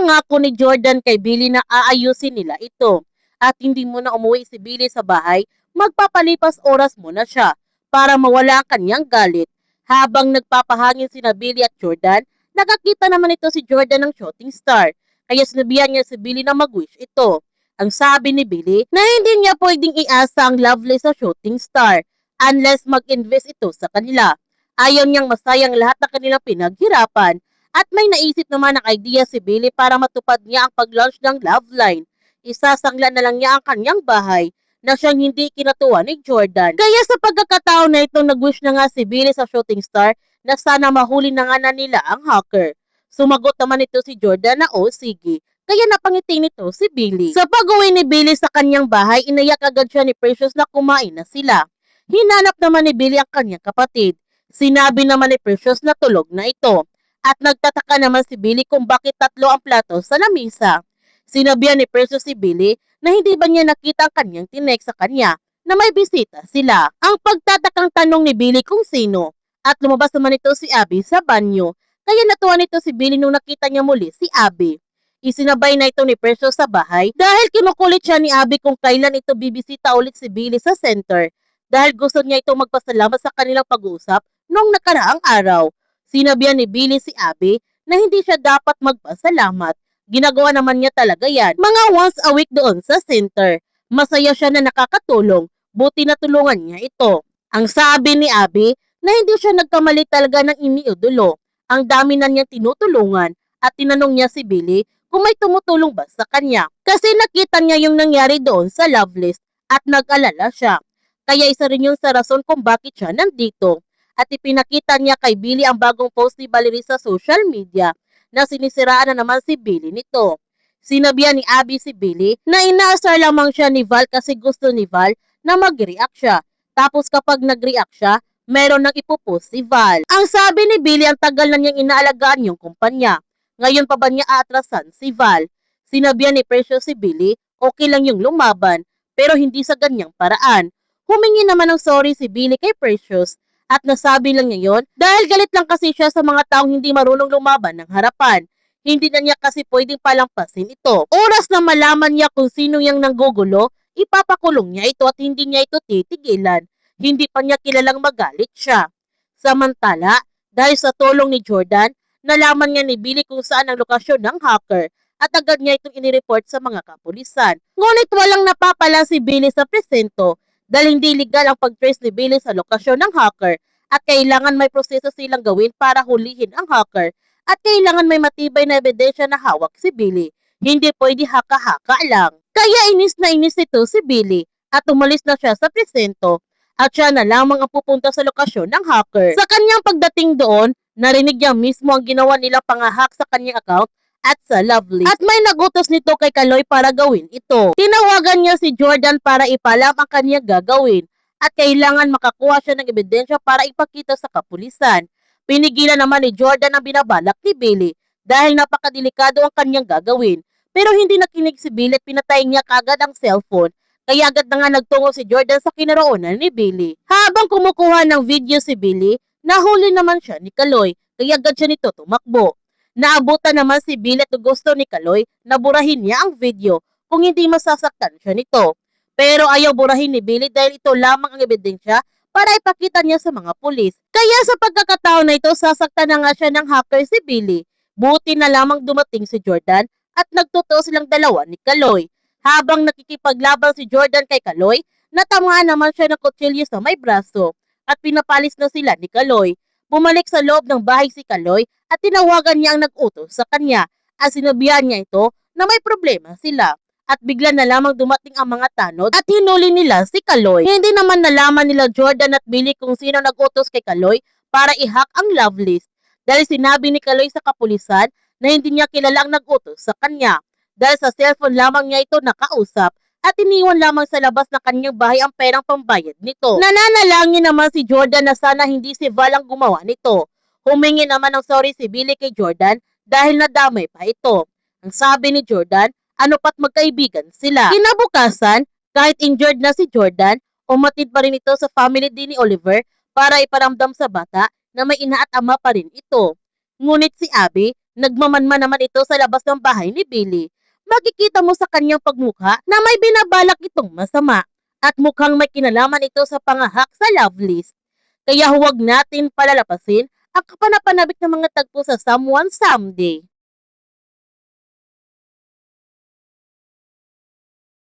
Ipinangako ni Jordan kay Billy na aayusin nila ito at hindi muna umuwi si Billy sa bahay, magpapalipas oras muna siya para mawala ang kanyang galit. Habang nagpapahangin sina Billy at Jordan, nakakita naman ito si Jordan ng shooting star, kaya sinabihan niya si Billy na mag-wish ito. Ang sabi ni Billy na hindi niya pwedeng iasa ang Lovely sa shooting star unless mag-invest ito sa kanila. Ayaw niyang masayang lahat ng kanilang pinaghirapan at may naisip naman ng idea si Billy para matupad niya ang pag-launch ng Love Line. Isasangla na lang niya ang kanyang bahay na siyang hindi kinatuwa ni Jordan. Kaya sa pagkakataon na itong nag-wish na nga si Billy sa shooting star na sana mahuli na nga na nila ang hacker. Sumagot naman ito si Jordan na sige. Kaya napangiti nito si Billy. Sa pag-uwi ni Billy sa kanyang bahay, inayak agad siya ni Precious na kumain na sila. Hinanap naman ni Billy ang kanyang kapatid. Sinabi naman ni Precious na tulog na ito. At nagtataka naman si Billy kung bakit 3 ang plato sa lamesa. Sinabihan ni Precious si Billy na hindi ba niya nakita ang kanyang tinek sa kanya na may bisita sila. Ang pagtatakang tanong ni Billy kung sino. At lumabas naman ito si Abby sa banyo. Kaya natuwa nito si Billy nung nakita niya muli si Abby. Isinabay na ito ni Precious sa bahay dahil kinukulit siya ni Abby kung kailan ito bibisita ulit si Billy sa center dahil gusto niya itong magpasalamat sa kanilang pag-uusap noong nakaraang araw. Sinabihan ni Billy si Abby na hindi siya dapat magpasalamat. Ginagawa naman niya talaga yan. Mga once a week doon sa center. Masaya siya na nakakatulong. Buti na tulungan niya ito. Ang sabi ni Abby na hindi siya nagkamali talaga ng iniidolo. Ang dami na niyang tinutulungan at tinanong niya si Billy kung may tumutulong ba sa kanya. Kasi nakita niya yung nangyari doon sa love list at nag-alala siya. Kaya isa rin yung sa rason kung bakit siya nandito. At ipinakita niya kay Billy ang bagong post ni Valerie sa social media na sinisiraan na naman si Billy nito. Sinabihan ni Abby si Billy na inaasar lamang siya ni Val kasi gusto ni Val na mag-react siya. Tapos kapag nag-react siya, meron nang ipopost si Val. Ang sabi ni Billy ang tagal na niyang inaalagaan yung kumpanya. Ngayon pa ba niya aatrasan si Val? Sinabihan ni Precious si Billy, okay lang yung lumaban, pero hindi sa ganyang paraan. Humingi naman ng sorry si Billy kay Precious at nasabi lang niya yon dahil galit lang kasi siya sa mga taong hindi marunong lumaban ng harapan. Hindi na niya kasi pwedeng palampasin ito. Oras na malaman niya kung sino yung nanggugulo, ipapakulong niya ito at hindi niya ito titigilan. Hindi pa niya kilalang magalit siya. Samantala, dahil sa tulong ni Jordan, nalaman niya ni Billy kung saan ang lokasyon ng hacker at agad niya itong inireport sa mga kapulisan. Ngunit walang napapala si Billy sa presento dahil hindi legal ang pag-trace ni Billy sa lokasyon ng hacker at kailangan may proseso silang gawin para hulihin ang hacker at kailangan may matibay na ebidensya na hawak si Billy. Hindi pwede haka-haka lang. Kaya inis na inis ito si Billy at umalis na siya sa presento at siya na lamang ang pupunta sa lokasyon ng hacker. Sa kanyang pagdating doon, narinig niya mismo ang ginawa nilang pangahak sa kanyang account at sa Lovely. At may nagutos nito kay Kaloy para gawin ito. Tinawagan niya si Jordan para ipalam ang kanyang gagawin at kailangan makakuha siya ng ebidensya para ipakita sa kapulisan. Pinigilan naman ni Jordan ang binabalak ni Billy dahil napakadelikado ang kanyang gagawin. Pero hindi nakinig si Billy at pinatay niya kagad ang cellphone. Kaya agad na nga nagtungo si Jordan sa kinaroonan ni Billy. Habang kumukuha ng video si Billy, nahuli naman siya ni Kaloy. Kaya agad siya nito tumakbo. Naabutan naman si Billy at gusto ni Kaloy na burahin niya ang video kung hindi masasaktan siya nito. Pero ayaw burahin ni Billy dahil ito lamang ang ebidensya para ipakita niya sa mga pulis. Kaya sa pagkakataon na ito, sasaktan na nga siya ng hacker si Billy. Buti na lamang dumating si Jordan at nagtotoo silang dalawa ni Kaloy. Habang nakikipaglaban si Jordan kay Kaloy, natamaan naman siya ng kutsilyo sa may braso at pinapalis na sila ni Kaloy. Bumalik sa loob ng bahay si Kaloy at tinawagan niya ang nag-utos sa kanya at sinabihan niya ito na may problema sila. At bigla na lamang dumating ang mga tanod at hinuli nila si Kaloy. Hindi naman nalaman nila Jordan at Billy kung sino nag-utos kay Kaloy para i-hack ang love list. Dahil sinabi ni Kaloy sa kapulisan na hindi niya kilala ang nag-utos sa kanya. Dahil sa cellphone lamang niya ito nakausap at iniwan lamang sa labas ng kanyang bahay ang perang pambayad nito. Nananalangin naman si Jordan na sana hindi si Val ang gumawa nito. Humingi naman ng sorry si Billy kay Jordan dahil nadamay pa ito. Ang sabi ni Jordan, ano pat magkaibigan sila. Kinabukasan, kahit injured na si Jordan, umatid pa rin ito sa family din ni Oliver para iparamdam sa bata na may ina at ama pa rin ito. Ngunit si Abby, Nagmamanman naman ito sa labas ng bahay ni Billy. Makikita mo sa kanyang pagmukha na may binabalak itong masama at mukhang may kinalaman ito sa pangahak sa love list. Kaya huwag natin palalapasin ang kapanapanabik ng mga tagpo sa Someone Someday.